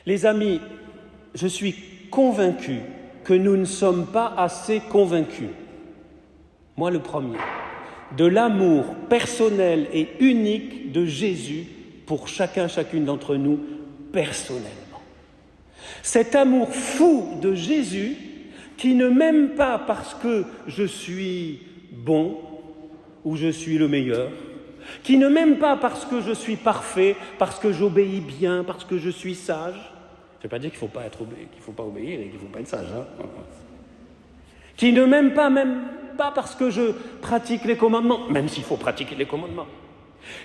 Les amis, je suis convaincu que nous ne sommes pas assez convaincus, moi le premier, de l'amour personnel et unique de Jésus pour chacune d'entre nous personnellement. Cet amour fou de Jésus qui ne m'aime pas parce que je suis bon ou je suis le meilleur, qui ne m'aime pas parce que je suis parfait, parce que j'obéis bien, parce que je suis sage. Ça ne veut pas dire qu'il ne faut pas obéir et qu'il ne faut pas être sage. Qui ne m'aime pas même pas parce que je pratique les commandements, même s'il faut pratiquer les commandements.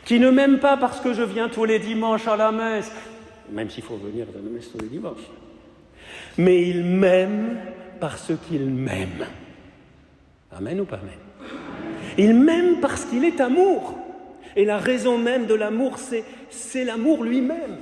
Qui ne m'aime pas parce que je viens tous les dimanches à la messe, même s'il faut venir à la messe tous les dimanches. Mais il m'aime parce qu'il m'aime. Amen ou pas amen? Il m'aime parce qu'il est amour. Et la raison même de l'amour, c'est l'amour lui-même.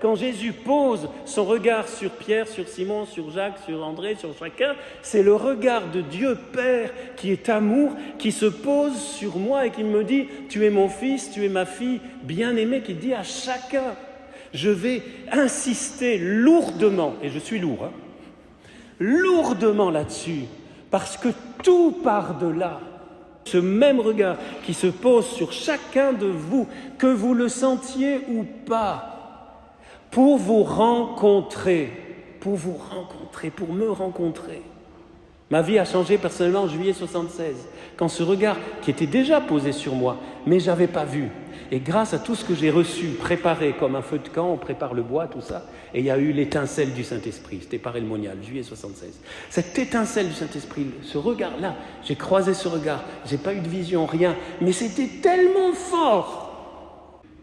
Quand Jésus pose son regard sur Pierre, sur Simon, sur Jacques, sur André, sur chacun, c'est le regard de Dieu Père qui est amour, qui se pose sur moi et qui me dit « Tu es mon fils, tu es ma fille bien-aimée », qui dit à chacun « Je vais insister lourdement », et je suis lourd, lourdement là-dessus, parce que tout part de là. Ce même regard qui se pose sur chacun de vous, que vous le sentiez ou pas, pour vous rencontrer, pour me rencontrer. Ma vie a changé personnellement en juillet 76, quand ce regard qui était déjà posé sur moi, mais je n'avais pas vu. Et grâce à tout ce que j'ai reçu, préparé comme un feu de camp, on prépare le bois, tout ça, et il y a eu l'étincelle du Saint-Esprit, c'était pareil le monial, juillet 76. Cette étincelle du Saint-Esprit, ce regard-là, j'ai croisé ce regard, j'ai pas eu de vision, rien, mais c'était tellement fort.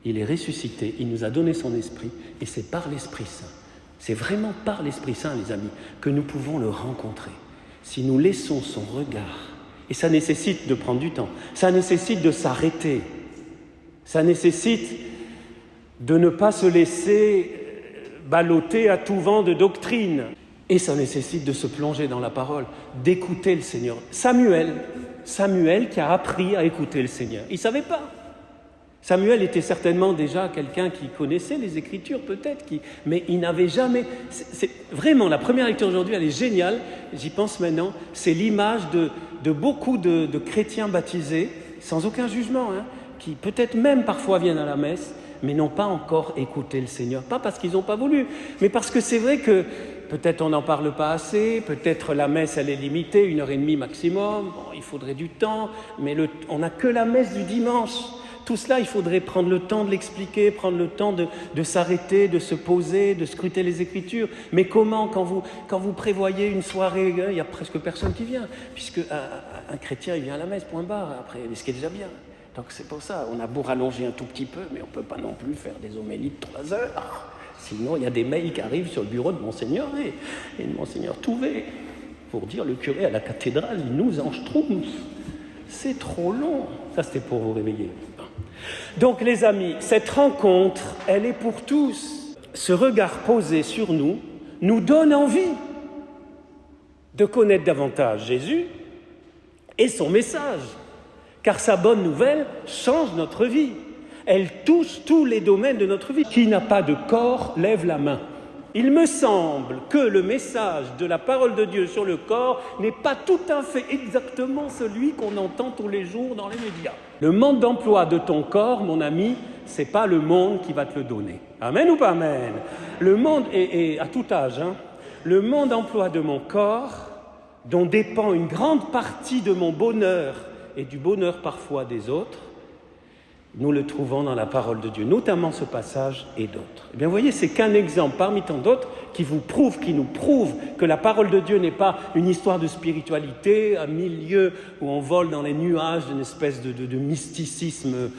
Il est ressuscité, il nous a donné son esprit, et c'est par l'Esprit Saint. C'est vraiment par l'Esprit Saint, les amis, que nous pouvons le rencontrer. Si nous laissons son regard, et ça nécessite de prendre du temps, ça nécessite de s'arrêter, ça nécessite de ne pas se laisser balloter à tout vent de doctrine, et ça nécessite de se plonger dans la parole, d'écouter le Seigneur. Samuel qui a appris à écouter le Seigneur, il ne savait pas. Samuel était certainement déjà quelqu'un qui connaissait les Écritures, peut-être, mais il n'avait jamais... C'est vraiment, la première lecture aujourd'hui, elle est géniale, j'y pense maintenant, c'est l'image de beaucoup de chrétiens baptisés, sans aucun jugement, qui peut-être même parfois viennent à la messe, mais n'ont pas encore écouté le Seigneur. Pas parce qu'ils n'ont pas voulu, mais parce que c'est vrai que peut-être on n'en parle pas assez, peut-être la messe elle est limitée, 1h30 maximum, bon, il faudrait du temps, mais on n'a que la messe du dimanche. Tout cela, il faudrait prendre le temps de l'expliquer, prendre le temps de s'arrêter, de se poser, de scruter les Écritures. Mais comment, quand vous prévoyez une soirée, il n'y a presque personne qui vient, puisque un chrétien, il vient à la messe, point barre, après, ce qui est déjà bien. Donc c'est pour ça, on a beau rallonger un tout petit peu, mais on ne peut pas non plus faire des homélies de 3 heures. Sinon, il y a des mails qui arrivent sur le bureau de Monseigneur et de Monseigneur Touvet pour dire le curé à la cathédrale, il nous enchtroumpf. C'est trop long. Ça, c'était pour vous réveiller. Donc, les amis, cette rencontre, elle est pour tous. Ce regard posé sur nous donne envie de connaître davantage Jésus et son message. Car sa bonne nouvelle change notre vie. Elle touche tous les domaines de notre vie. Qui n'a pas de corps, lève la main. Il me semble que le message de la parole de Dieu sur le corps n'est pas tout à fait exactement celui qu'on entend tous les jours dans les médias. Le mode d'emploi de ton corps, mon ami, c'est pas le monde qui va te le donner. Amen ou pas amen? Le monde, et à tout âge, le mode d'emploi de mon corps, dont dépend une grande partie de mon bonheur et du bonheur parfois des autres, nous le trouvons dans la parole de Dieu, notamment ce passage et d'autres. Eh bien, vous voyez, c'est qu'un exemple parmi tant d'autres qui nous prouve que la parole de Dieu n'est pas une histoire de spiritualité à milieu où on vole dans les nuages d'une espèce de mysticisme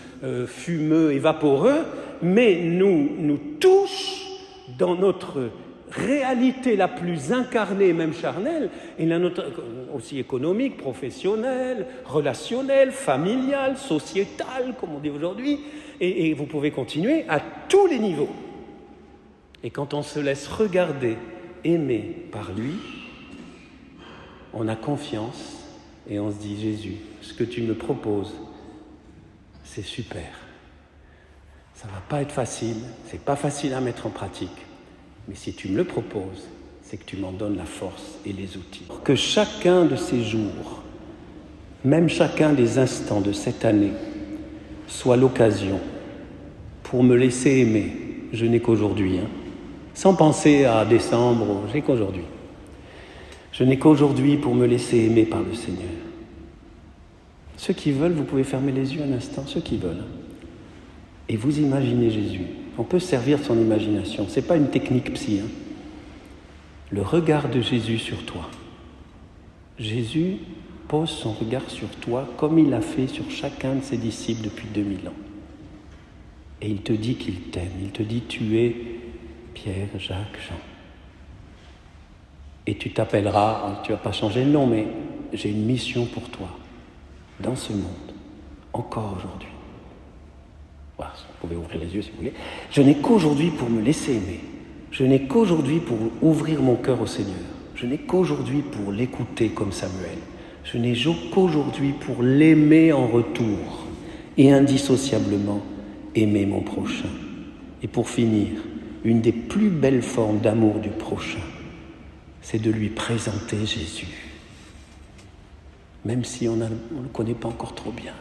fumeux et vaporeux, mais nous touche dans notre réalité la plus incarnée, même charnelle, et la nôtre aussi économique, professionnelle, relationnelle, familiale, sociétale, comme on dit aujourd'hui, et vous pouvez continuer à tous les niveaux. Et quand on se laisse regarder, aimer par lui, on a confiance et on se dit, Jésus, ce que tu me proposes, c'est super. Ça ne va pas être facile, c'est pas facile à mettre en pratique. Mais si tu me le proposes, c'est que tu m'en donnes la force et les outils. Que chacun de ces jours, même chacun des instants de cette année, soit l'occasion pour me laisser aimer. Je n'ai qu'aujourd'hui, sans penser à décembre, je n'ai qu'aujourd'hui. Je n'ai qu'aujourd'hui pour me laisser aimer par le Seigneur. Ceux qui veulent, vous pouvez fermer les yeux un instant, ceux qui veulent. Et vous imaginez Jésus. On peut servir de son imagination. Ce n'est pas une technique psy. Le regard de Jésus sur toi. Jésus pose son regard sur toi comme il l'a fait sur chacun de ses disciples depuis 2000 ans. Et il te dit qu'il t'aime. Il te dit tu es Pierre, Jacques, Jean. Et tu t'appelleras, tu ne vas pas changer de nom, mais j'ai une mission pour toi dans ce monde, encore aujourd'hui. Voilà, vous pouvez ouvrir les yeux si vous voulez. Je n'ai qu'aujourd'hui pour me laisser aimer. Je n'ai qu'aujourd'hui pour ouvrir mon cœur au Seigneur. Je n'ai qu'aujourd'hui pour l'écouter comme Samuel. Je n'ai qu'aujourd'hui pour l'aimer en retour et indissociablement aimer mon prochain. Et pour finir, une des plus belles formes d'amour du prochain, c'est de lui présenter Jésus. Même si on ne le connaît pas encore trop bien.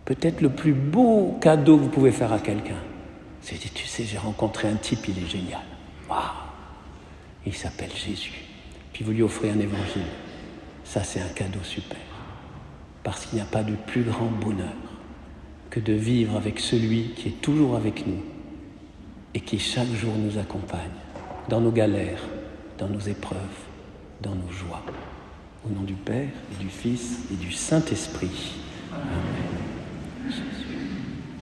Peut-être le plus beau cadeau que vous pouvez faire à quelqu'un, c'est de dire, tu sais, j'ai rencontré un type, il est génial. Waouh! Il s'appelle Jésus. Puis vous lui offrez un évangile. Ça, c'est un cadeau super. Parce qu'il n'y a pas de plus grand bonheur que de vivre avec celui qui est toujours avec nous et qui chaque jour nous accompagne dans nos galères, dans nos épreuves, dans nos joies. Au nom du Père, et du Fils et du Saint-Esprit. Amen.